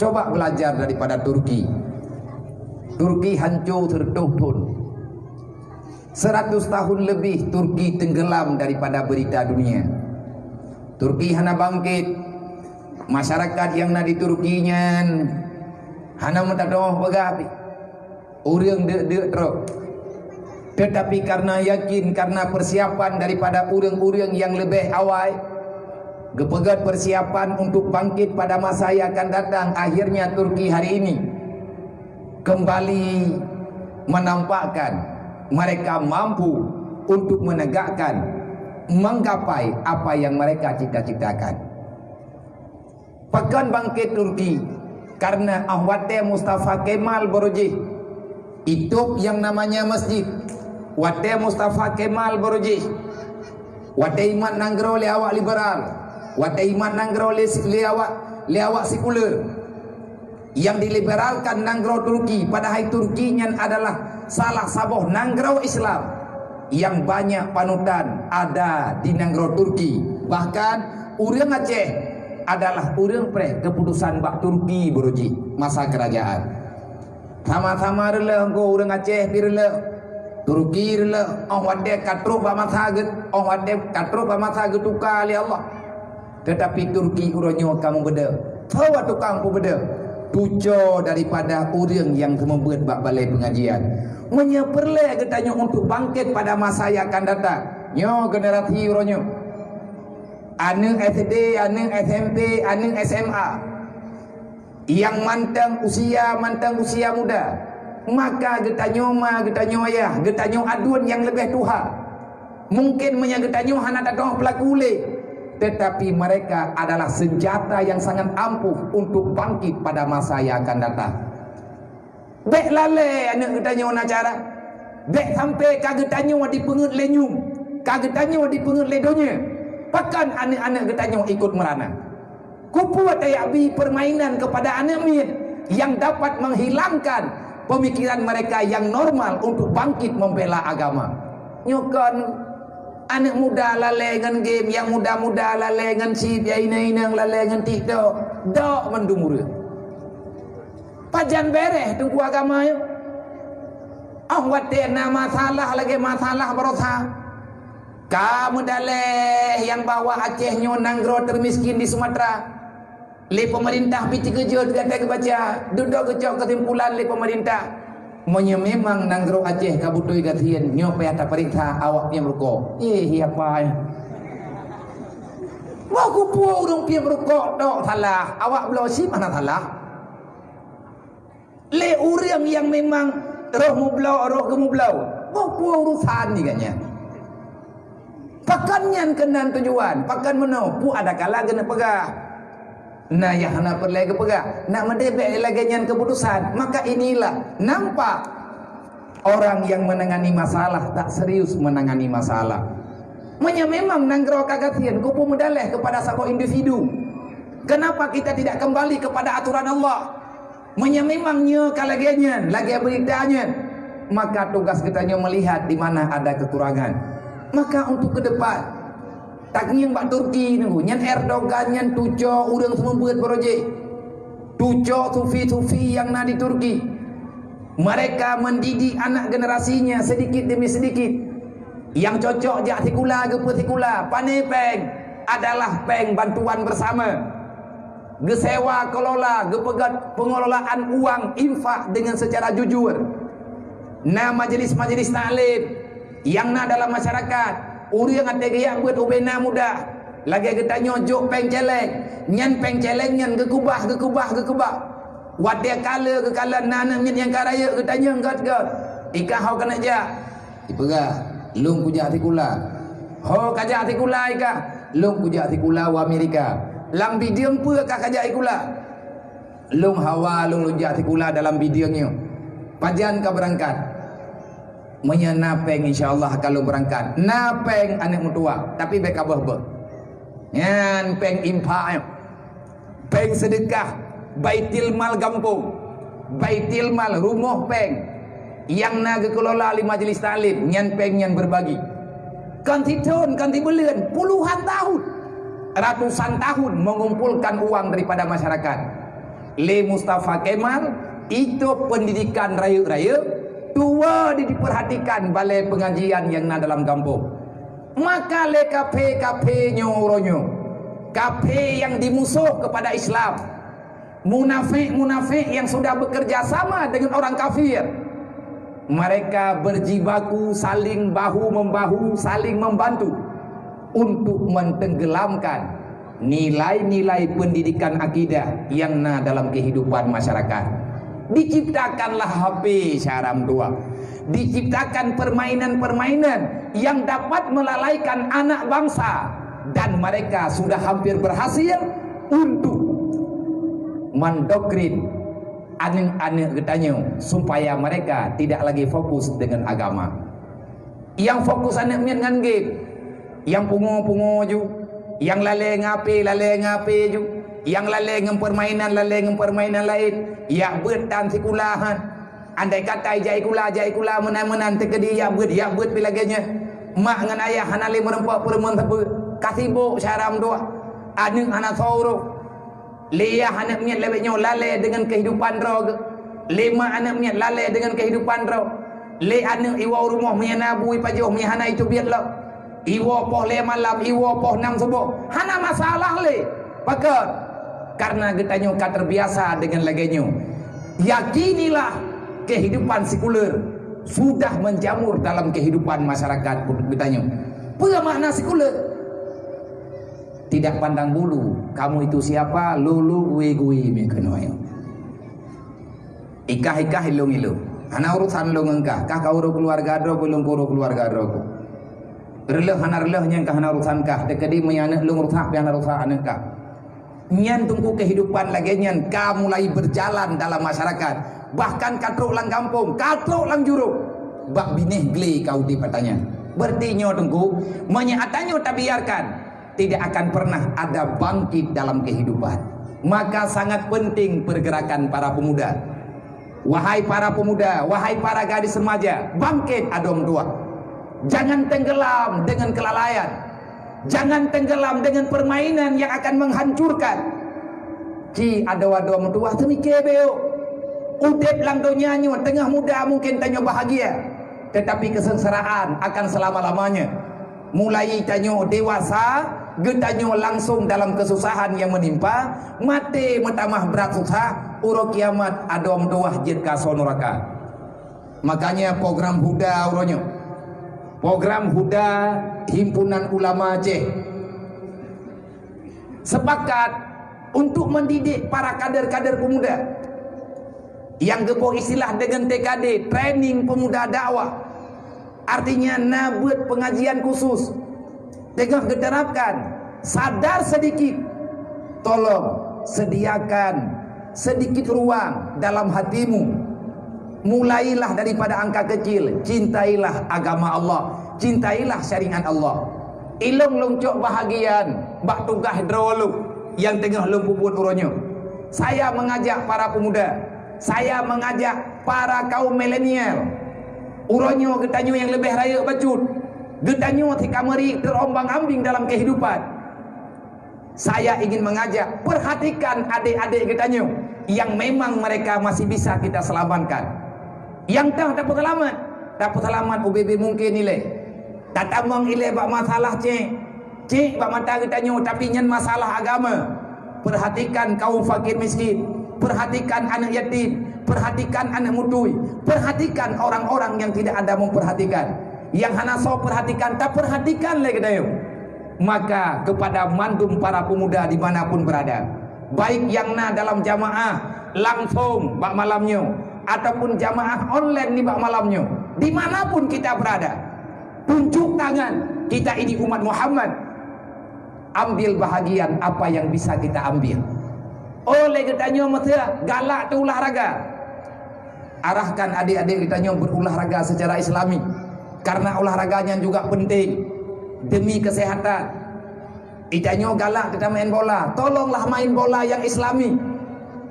Coba belajar daripada Turki. Turki hancur tertuntun. 100 tahun lebih Turki tenggelam daripada berita dunia. Turki hana bangkit. Masyarakat yang na di Turkinya hana mentadoh begapi. Urang dek-dek teruk. Tetapi karena yakin, karena persiapan daripada urang-urang yang lebih awal, gepegat persiapan untuk bangkit pada masa yang akan datang, akhirnya Turki hari ini kembali menampakkan mereka mampu untuk menegakkan, menggapai apa yang mereka cita-citakan. Pekan bangkit Turki karena Ahwate Mustafa Kemal Boruji, itu yang namanya masjid Wate Mustafa Kemal Boruji, Wate imat nanggro le awak liberal, Wate imat nanggro le awak sekuler. Yang diliberalkan nanggro Turki, padahal Turkinya adalah salah sabuh nanggro Islam yang banyak panutan ada di nanggro Turki. Bahkan urang Aceh adalah urang pre keputusan bak Turki Boruji masa kerajaan. Sama-sama rela engkau urang Aceh pirela Turki rela wade katro ba mathaget wade katro ba mathaget tukar li Allah. Tetapi Turki uronyo kamu beda. Tahu tukang pu beda. Tujo daripada urang yang membuat bak balai pengajian. Menyeperle katanya untuk bangkit pada masa yang akan datang. Nyo generasi uronyo. Ane SD, ane SMP, ane SMA. Yang mantang usia muda. Maka getanyo ayah, getanyo adun yang lebih tuha. Mungkin menyagetanyo hana dadoh pelaku le, tetapi mereka adalah senjata yang sangat ampuh untuk bangkit pada masa yang akan datang. Bek lale anak getanyo na cara. Bek sampai kagetanyo dipengut lenyum, kagetanyo dipengut ledonya. Pakan anak-anak getanyo ikut merana. Kupuat ayabi permainan kepada anak min yang dapat menghilangkan pemikiran mereka yang normal untuk bangkit membela agama. Nyokon anak muda lalai dengan game, yang muda-muda lalai dengan chip, ya inang lalai dengan TikTok, dok mendumur. Pajan bereh tunggu agama yo. Wate na masalah lagi masalah berosa. Kamu daleh yang bawa Aceh nyo nanggro termiskin di Sumatera. Le pemerintah piti kejut kata kebaca duduk kecok kesimpulan le pemerintah monya memang nanggro Aceh kabutui gatian nyo payata periksa awak piam rokok apa ya wah kupu urung piam rokok dok salah awak belau si mana salah le urang yang memang roh mublau roh gemublau kupu urusan ni katnya pakannya kenan tujuan pakan menau pu ada kala kena pegah. Nah yang nak perlega pegak, nak mendebek lagi nyan keputusan. Maka inilah nampak orang yang menangani masalah tak serius menangani masalah. Memang nanggro kagatian kupu mudaleh kepada satu individu. Kenapa kita tidak kembali kepada aturan Allah? Memangnya kalagian lagi beritanya. Maka tugas kita melihat di mana ada kekurangan. Maka untuk ke depan tak yang bak Turki nunggu nyan Erdogan nyan tujo urang semua buat proyek tujo sufi-sufi yang na di Turki. Mereka mendidik anak generasinya sedikit demi sedikit yang cocok jak sikula ke pesikula pane peng adalah peng bantuan bersama gesewa kelola gepegat pengelolaan uang infak dengan secara jujur. Nah majelis-majelis taklim yang na dalam masyarakat urang ada gaya buat ubena muda lagi kita nyojok peng celeng nyan peng celeng nyan gekubah wadia kala ke kala nana nyan yang karaya kita nyenggat ika hau kena ja ipega lung kuja tikula ho kaja tikula ika lung kuja tikula wa Amerika lang bidiang pu ka kaja ikula lung hawa lung lunja tikula dalam bidiangnya pajan ka berangkat menyenapeng insyaallah kalau berangkat napeng anak mutua tapi beka bah nyan peng impa peng sedekah baitil mal kampung baitil mal rumah peng yang naga kelola li majelis taklim nyan peng nyan berbagi kanti tahun kanti bulan puluhan tahun ratusan tahun mengumpulkan uang daripada masyarakat Le Mustafa Kemal itu pendidikan raya-raya, tua diperhatikan balai pengajian yang na dalam kampung. Maka le kafe-kafe nyoronyo, kafe yang dimusuh kepada Islam, munafik-munafik yang sudah bekerja sama dengan orang kafir, mereka berjibaku saling bahu-membahu, saling membantu untuk mentenggelamkan nilai-nilai pendidikan akidah yang na dalam kehidupan masyarakat. Diciptakanlah HP Syaram 2, diciptakan permainan-permainan yang dapat melalaikan anak bangsa, dan mereka sudah hampir berhasil untuk mendoktrin anak-anak getanya supaya mereka tidak lagi fokus dengan agama. Yang fokus anaknya dengan game, yang pungo-pungo ju, yang lalai ngape ju, yang lalai dengan permainan lain, ya bertan sikulahan. Andai kata jai kula menan-menan terkedi ya ber pilaganya. Mak dengan ayah hanali merempak perempuan tebu kasibuk Syaram 2. Anak anak sauro. Liah anak miat lebihnya lalai dengan kehidupan drog. Lima anak miat lalai dengan kehidupan drog. Le anak iwa rumah miat nabui pajoh miat hana itu biarlah. Iwa poh le malam, iwa poh 6 subuh. Hana masalah le. Pakat. Karena getanya terbiasa dengan laganya. Yakinilah kehidupan sekuler sudah menjamur dalam kehidupan masyarakat getanya. Apa makna sekuler? Tidak pandang bulu, kamu itu siapa, lulu gue mekenoyo. Ikah ilung ilung. Hana urusan lu ngengkah, kah kau uru keluarga do belum kuru keluarga do. Releh hana relehnya kah hana urusan kah, dekedi meyanak lu urusan pian urusan anak kah. Nyan tunggu kehidupan lagi nyan, kamu mulai berjalan dalam masyarakat. Bahkan katruk lang kampung, katruk lang juruk. Bak bineh gli kau dipatanya. Bertinyo tunggu, menyatanyo tak biarkan. Tidak akan pernah ada bangkit dalam kehidupan. Maka sangat penting pergerakan para pemuda. Wahai para pemuda, wahai para gadis remaja, bangkit adom 2. Jangan tenggelam dengan kelalaian. Jangan tenggelam dengan permainan yang akan menghancurkan. Ci adom 2 temike beo. Udep lang donyanya tengah muda mungkin tanya bahagia, tetapi kesengsaraan akan selama-lamanya. Mulai tanyo dewasa, getanyo langsung dalam kesusahan yang menimpa, mati metamah berat susah, uro kiamat adom 2 jid kaso neraka. Makanya program Huda uronyo, program Huda Himpunan Ulama Aceh sepakat untuk mendidik para kader-kader pemuda yang geboh istilah dengan TKD, training pemuda dakwah. Artinya nabut pengajian khusus. Tengah diterapkan. Sadar sedikit. Tolong sediakan sedikit ruang dalam hatimu. Mulailah daripada angka kecil. Cintailah agama Allah. Cintailah syariat Allah. Ilung lungcok bahagian. Bak tugah drolu yang tengah lumpuput uronyo. Saya mengajak para pemuda. Saya mengajak para kaum milenial. Uronyo getanyo yang lebih raya bacut. Getanyo tika meri terombang-ambing dalam kehidupan. Saya ingin mengajak, perhatikan adik-adik getanyo yang memang mereka masih bisa kita selamatkan. Yang tak dapat selamat UBB mungkin nilai. Tak tamang nilai bak masalah cek bak mata getanyo tapi nyen masalah agama. Perhatikan kaum fakir miskin, perhatikan anak yatim, perhatikan anak mudui, perhatikan orang-orang yang tidak ada memperhatikan. Yang hana so perhatikan, tak perhatikan lagi dayo. Maka kepada mandum para pemuda dimanapun berada, baik yang na dalam jamaah langsung bak malamnya, ataupun jamaah online di bak malamnya, dimanapun kita berada, tunjuk tangan, kita ini umat Muhammad. Ambil bahagian apa yang bisa kita ambil. Oleh ketanya masa galak tu olahraga. Arahkan adik-adik ketanya berolahraga secara islami. Karena olahraganya juga penting demi kesehatan. Itanya galak kita main bola. Tolonglah main bola yang islami.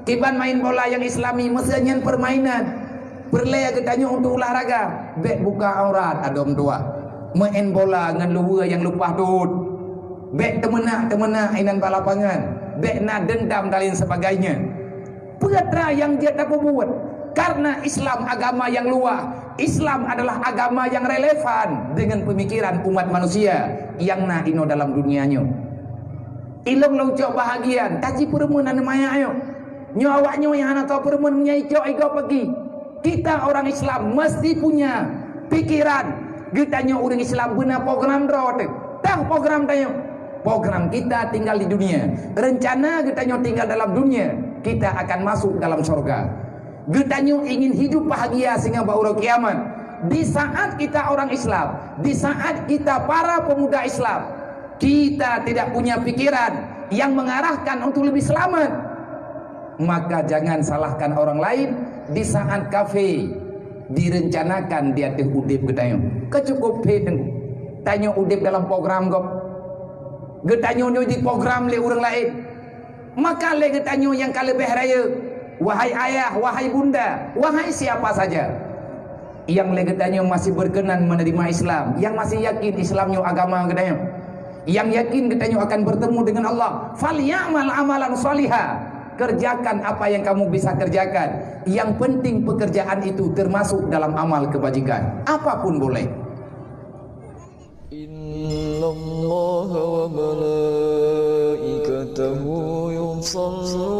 Kiban main bola yang islami mestinya permainan. Perleh ketanya untuk olahraga. Bek buka aurat adom 2. Main bola dengan luar yang lupa dud. Bek temenak inan balapangan. Bek na dendam dan lain sebagainya. Petra yang dia tak buat. Karena Islam agama yang luas. Islam adalah agama yang relevan dengan pemikiran umat manusia yang na ino dalam dunianya. Ilong locok bahagian, taji perumunan maya ayo. Nyawaknya yang anak tahu perumun menyai cok ego pergi. Kita orang Islam mesti punya pikiran. Kita orang Islam benar program rote. Tahu program tayo. Program kita tinggal di dunia. Rencana kita tinggal dalam dunia. Kita akan masuk dalam surga. Kita ingin hidup bahagia sehingga baru kiamat. Di saat kita orang Islam, di saat kita para pemuda Islam, kita tidak punya pikiran yang mengarahkan untuk lebih selamat, maka jangan salahkan orang lain. Di saat kafe direncanakan dia teh udip gedayo, kecukup pedeng tanya udip dalam program gop, gedanyo di program le orang lain, maka le gedanyo yang kalebih raya. Wahai ayah, wahai bunda, wahai siapa saja yang legetannya masih berkenan menerima Islam, yang masih yakin Islamnya agama gedanya, yang yakin gedanya akan bertemu dengan Allah, falyamal amalan salihah, kerjakan apa yang kamu bisa kerjakan. Yang penting pekerjaan itu termasuk dalam amal kebajikan, apapun boleh. Innallaha wa malaikatahu yusalluna